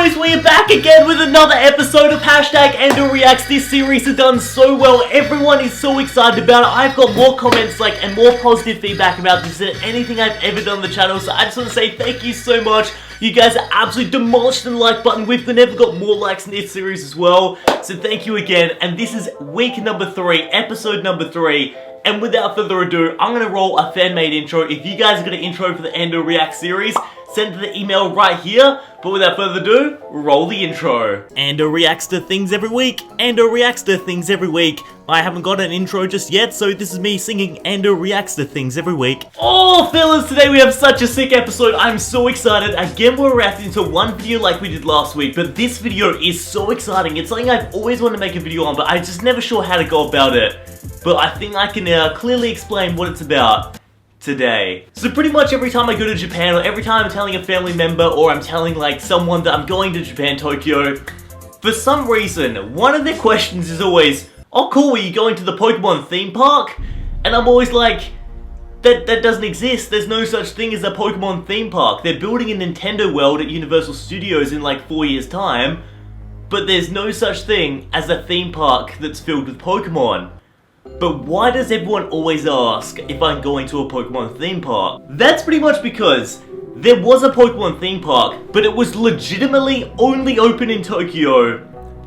boys, we are back again with another episode of #Endo Reacts. This series has done so well. Everyone is so excited about it. I've got more comments and more positive feedback about this than anything I've ever done on the channel. So I just want to say thank you so much. You guys are absolutely demolished the like button. We've never got more likes in this series as well. So thank you again. And this is week number 3, episode number 3. And without further ado, I'm going to roll a fan-made intro. If you guys got an intro for the Endo React series, send to the email right here. But without further ado, roll the intro. Endo reacts to things every week. Endo reacts to things every week. I haven't got an intro just yet, so this is me singing Endo reacts to things every week. Oh, fellas, today we have such a sick episode. I'm so excited. Again, we're reacting to one video like we did last week, but this video is so exciting. It's something I've always wanted to make a video on, but I'm just never sure how to go about it. But I think I can clearly explain what it's about today. So pretty much every time I go to Japan, or every time I'm telling a family member, or I'm telling someone that I'm going to Japan, Tokyo, for some reason, one of their questions is always, oh cool, are you going to the Pokemon theme park? And I'm always like, that doesn't exist. There's no such thing as a Pokemon theme park. They're building a Nintendo World at Universal Studios in 4 years time, but there's no such thing as a theme park that's filled with Pokemon. But why does everyone always ask if I'm going to a Pokemon theme park? That's pretty much because there was a Pokemon theme park, but it was legitimately only open in Tokyo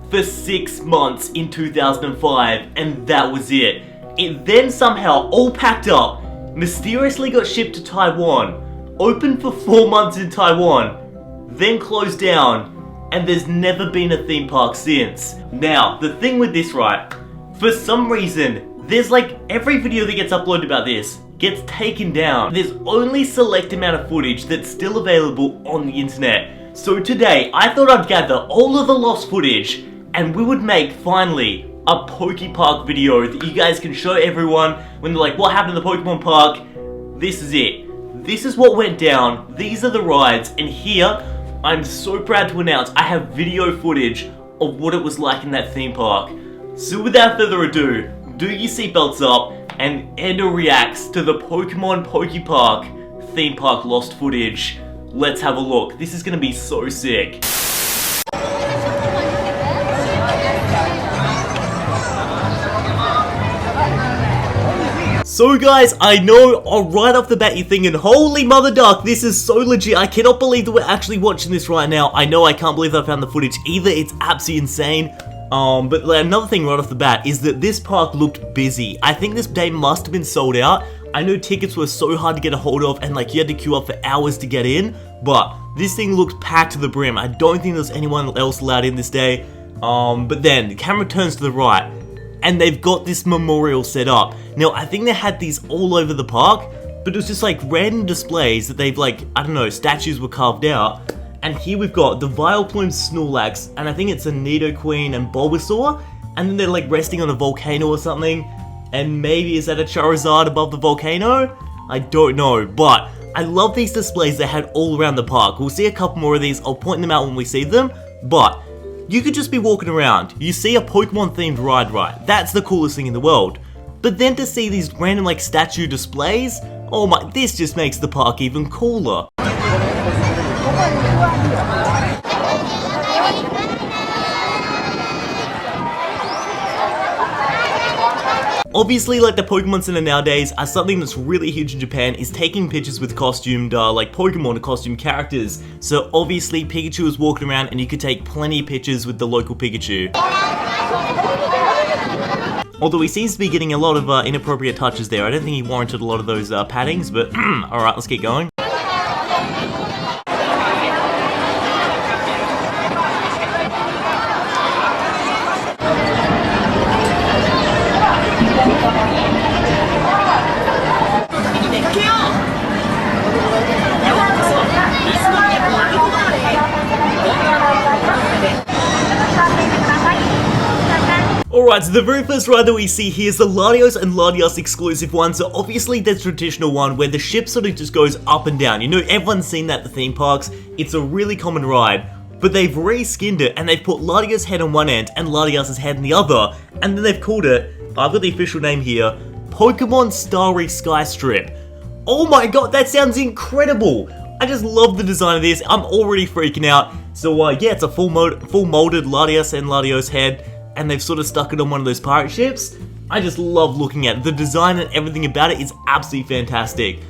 for 6 months in 2005, and that was it. It then somehow all packed up, mysteriously got shipped to Taiwan, opened for 4 months in Taiwan, then closed down, and there's never been a theme park since. Now, the thing with this, right, for some reason, there's every video that gets uploaded about this gets taken down. There's only select amount of footage that's still available on the internet. So today, I thought I'd gather all of the lost footage and we would make, finally, a PokéPark video that you guys can show everyone when they're like, what happened in the Pokemon Park? This is it. This is what went down. These are the rides. And here, I'm so proud to announce I have video footage of what it was like in that theme park. So without further ado, do your seatbelts up and Endo reacts to the Pokemon PokéPark theme park lost footage. Let's have a look. This is gonna be so sick. So guys, I know right off the bat you're thinking, holy mother duck, this is so legit. I cannot believe that we're actually watching this right now. I know I can't believe I found the footage either. It's absolutely insane. But another thing right off the bat is that this park looked busy. I think this day must have been sold out. I know tickets were so hard to get a hold of and you had to queue up for hours to get in, but this thing looked packed to the brim. I don't think there's anyone else allowed in this day. But then the camera turns to the right and they've got this memorial set up. Now, I think they had these all over the park, but it was just random displays that they've I don't know, statues were carved out. And here we've got the Vileplume Snorlax, and I think it's a Nidoqueen and Bulbasaur, and then they're resting on a volcano or something, and maybe is that a Charizard above the volcano? I don't know, but I love these displays they had all around the park. We'll see a couple more of these, I'll point them out when we see them, but you could just be walking around, you see a Pokemon themed ride, right? That's the coolest thing in the world. But then to see these random statue displays, oh my, this just makes the park even cooler. Obviously, the Pokemon Center nowadays are something that's really huge in Japan is taking pictures with costumed, Pokemon or costumed characters. So obviously, Pikachu was walking around and you could take plenty of pictures with the local Pikachu. Although he seems to be getting a lot of inappropriate touches there. I don't think he warranted a lot of those pattings, but alright, let's get going. Alright, so the very first ride that we see here is the Latios and Latios exclusive one. So obviously there's a traditional one where the ship sort of just goes up and down. You know, everyone's seen that at the theme parks. It's a really common ride. But they've reskinned it and they've put Latios' head on one end and Latios' head on the other. And then they've called it, I've got the official name here, Pokemon Starry Sky Strip. Oh my god, that sounds incredible! I just love the design of this. I'm already freaking out. So yeah, it's a full molded Latios and Latios head, and they've sort of stuck it on one of those pirate ships. I just love looking at it. The design and everything about it is absolutely fantastic.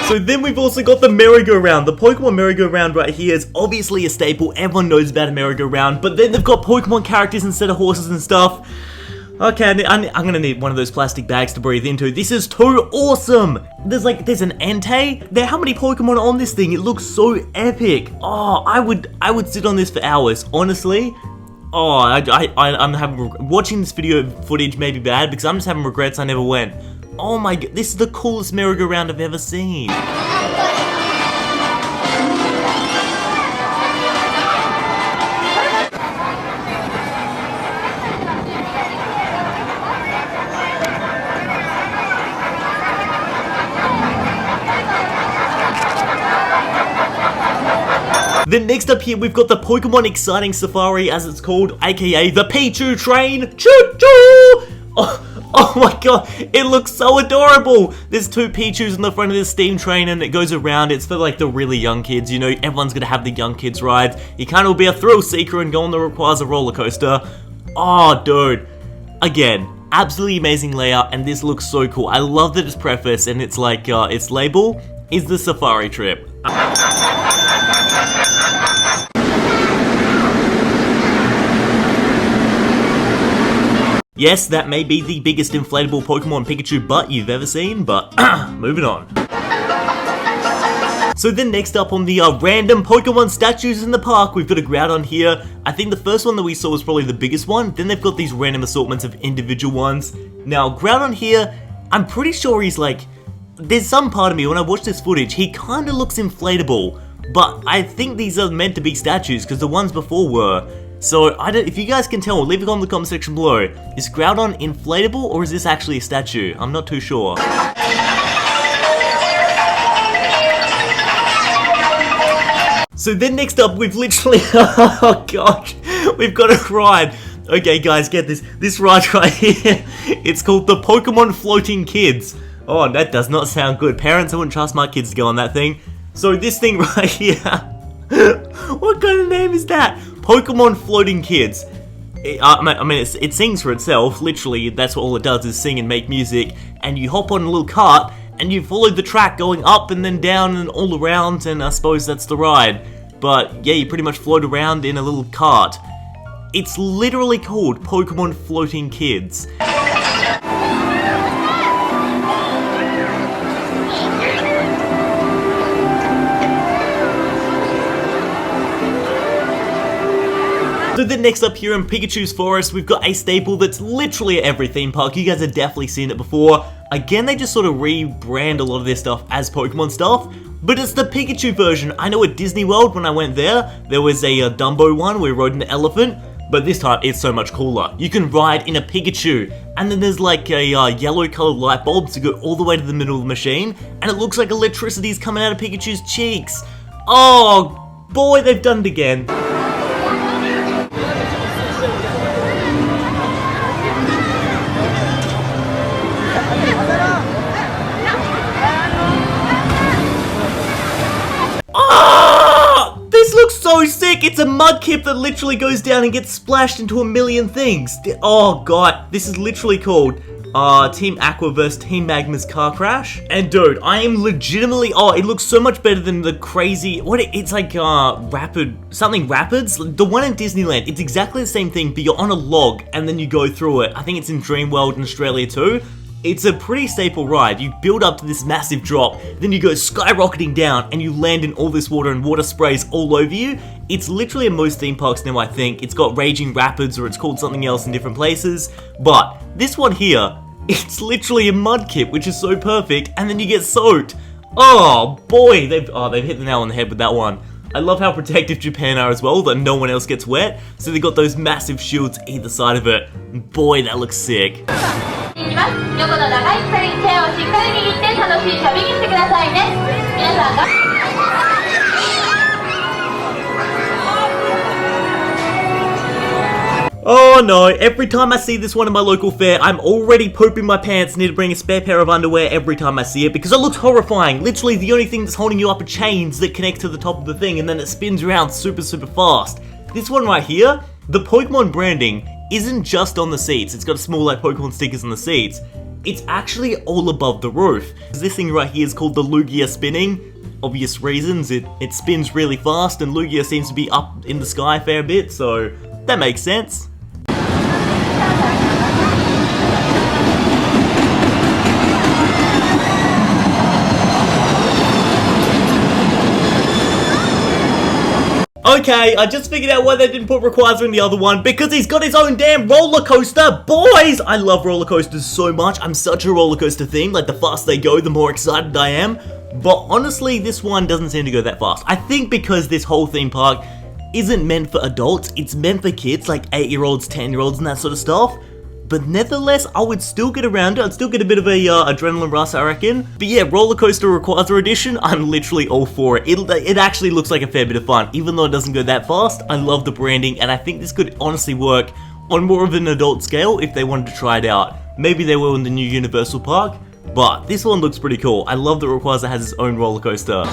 So then we've also got the Merry-Go-Round. The Pokemon Merry-Go-Round right here is obviously a staple. Everyone knows about a Merry-Go-Round, but then they've got Pokemon characters instead of horses and stuff. Okay, I'm gonna need one of those plastic bags to breathe into. This is too awesome! There's an Entei. How many Pokemon on this thing? It looks so epic. Oh, I would sit on this for hours, honestly. Oh, I'm watching this video footage may be bad because I'm just having regrets I never went. Oh my god, this is the coolest Merry-Go-Round I've ever seen. Then next up here, we've got the Pokemon Exciting Safari, as it's called, aka the Pichu Train. Choo-choo! Oh my god, it looks so adorable! There's 2 Pichus in the front of this steam train and it goes around. It's for like the really young kids, you know, everyone's gonna have the young kids rides. You kind of will be a thrill seeker and go on that requires a roller coaster. Oh dude, again, absolutely amazing layout, and this looks so cool. I love that it's prefaced and it's like, its label is the safari trip. Yes, that may be the biggest inflatable Pokemon Pikachu butt you've ever seen, but moving on. So then next up on the random Pokemon statues in the park, we've got a Groudon here. I think the first one that we saw was probably the biggest one. Then they've got these random assortments of individual ones. Now Groudon here, I'm pretty sure he's like, there's some part of me when I watch this footage, he kind of looks inflatable. But I think these are meant to be statues because the ones before were. So, if you guys can tell, leave a comment in the comment section below. Is Groudon inflatable or is this actually a statue? I'm not too sure. So then next up, we've literally, oh gosh, we've got a ride. Okay guys, get this. This ride right here, it's called the Pokemon Floating Kids. Oh, that does not sound good. Parents, I wouldn't trust my kids to go on that thing. So this thing right here, what kind of name is that? Pokemon Floating Kids. It sings for itself, literally, that's what all it does is sing and make music, and you hop on a little cart, and you follow the track going up and then down and all around, and I suppose that's the ride. But yeah, you pretty much float around in a little cart. It's literally called Pokemon Floating Kids. So then next up here in Pikachu's Forest, we've got a staple that's literally at every theme park. You guys have definitely seen it before. Again, they just sort of rebrand a lot of their stuff as Pokemon stuff, but it's the Pikachu version. I know at Disney World, when I went there was a Dumbo one where we rode an elephant, but this time it's so much cooler. You can ride in a Pikachu, and then there's like a yellow colored light bulb to go all the way to the middle of the machine, and it looks like electricity's coming out of Pikachu's cheeks. Oh boy, they've done it again. So sick! It's a mudkip that literally goes down and gets splashed into a million things. Oh god, this is literally called Team Aqua vs Team Magma's car crash. And dude, I am legitimately, it looks so much better than the crazy, it's like Rapids? The one in Disneyland, it's exactly the same thing, but you're on a log and then you go through it. I think it's in Dreamworld in Australia too. It's a pretty staple ride. You build up to this massive drop, then you go skyrocketing down and you land in all this water and water sprays all over you. It's literally in most theme parks now, I think. It's got Raging Rapids or it's called something else in different places. But this one here, it's literally a mudkip, which is so perfect, and then you get soaked. Oh boy, they've hit the nail on the head with that one. I love how protective Japan are as well, that no one else gets wet. So they got those massive shields either side of it. Boy, that looks sick. Oh no, every time I see this one in my local fair, I'm already pooping my pants, need to bring a spare pair of underwear every time I see it because it looks horrifying. Literally the only thing that's holding you up are chains that connect to the top of the thing and then it spins around super fast. This one right here, the Pokemon branding isn't just on the seats, it's got small like Pokemon stickers on the seats. It's actually all above the roof. This thing right here is called the Lugia spinning. Obvious reasons, it spins really fast and Lugia seems to be up in the sky a fair bit, so that makes sense. Okay, I just figured out why they didn't put Rayquaza in the other one, because he's got his own damn roller coaster. Boys, I love roller coasters so much. I'm such a roller coaster thing. Like, the faster they go, the more excited I am. But honestly, this one doesn't seem to go that fast. I think because this whole theme park isn't meant for adults, it's meant for kids, like 8-year-olds, 10-year-olds, and that sort of stuff. But nevertheless, I would still get around it. I'd still get a bit of a adrenaline rush, I reckon. But yeah, Roller Coaster Rayquaza Edition, I'm literally all for it. It actually looks like a fair bit of fun. Even though it doesn't go that fast, I love the branding, and I think this could honestly work on more of an adult scale if they wanted to try it out. Maybe they will in the new Universal Park, but this one looks pretty cool. I love that Rayquaza has his own roller coaster.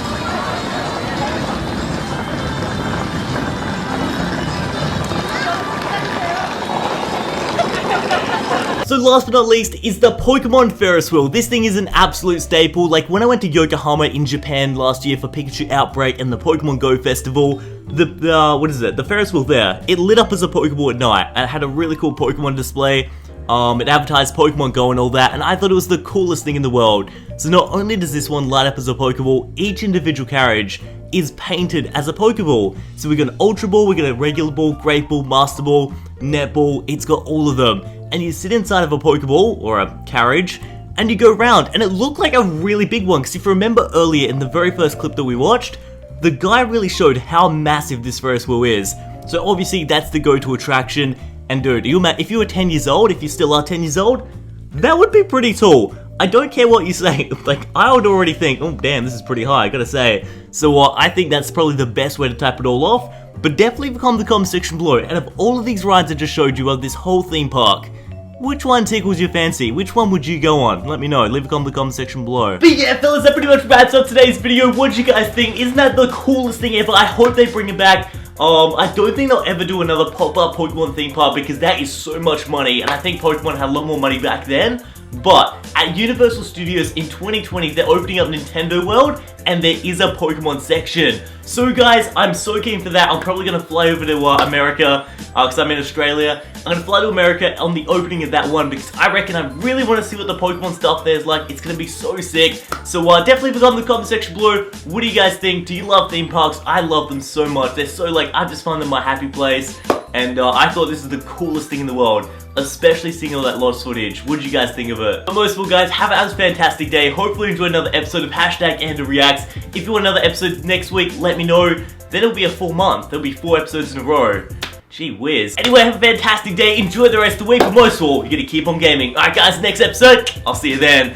So last but not least is the Pokemon Ferris wheel. This thing is an absolute staple. Like when I went to Yokohama in Japan last year for Pikachu Outbreak and the Pokemon Go Festival, the Ferris wheel there, it lit up as a Pokeball at night and it had a really cool Pokemon display. It advertised Pokemon Go and all that, and I thought it was the coolest thing in the world. So not only does this one light up as a Pokeball, each individual carriage is painted as a Pokeball. So we got an Ultra Ball, we got a Regular Ball, Great Ball, Master Ball, Net Ball, it's got all of them. And you sit inside of a Pokeball, or a carriage, and you go round, and it looked like a really big one, because if you remember earlier in the very first clip that we watched, the guy really showed how massive this Ferris wheel is. So obviously that's the go-to attraction, and dude, if you were 10 years old, if you still are 10 years old, that would be pretty tall. I don't care what you say, like, I would already think, oh damn, this is pretty high, I gotta say. So I think that's probably the best way to type it all off, but definitely come in the comment section below. Out of all of these rides I just showed you of this whole theme park, which one tickles your fancy? Which one would you go on? Let me know. Leave a comment in the comment section below. But yeah, fellas, that pretty much wraps up today's video. What do you guys think? Isn't that the coolest thing ever? I hope they bring it back. I don't think they'll ever do another pop-up Pokemon theme park because that is so much money, and I think Pokemon had a lot more money back then. But at Universal Studios in 2020, they're opening up Nintendo World, and there is a Pokemon section. So guys, I'm so keen for that. I'm probably going to fly over to America, because I'm in Australia. I'm going to fly to America on the opening of that one, because I reckon I really want to see what the Pokemon stuff there is like. It's going to be so sick. So definitely leave a comment in the comment section below. What do you guys think? Do you love theme parks? I love them so much. They're so, like, I just find them my happy place. And I thought this is the coolest thing in the world, especially seeing all that lost footage. What did you guys think of it? But most of all, guys, have a fantastic day. Hopefully you enjoyed another episode of #AndoReacts. If you want another episode next week, let me know. Then it'll be a full month. There'll be 4 episodes in a row. Gee whiz. Anyway, have a fantastic day. Enjoy the rest of the week. But most of all, you're gonna keep on gaming. Alright guys, next episode, I'll see you then.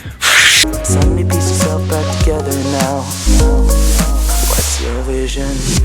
So many pieces all back together now. What's your vision?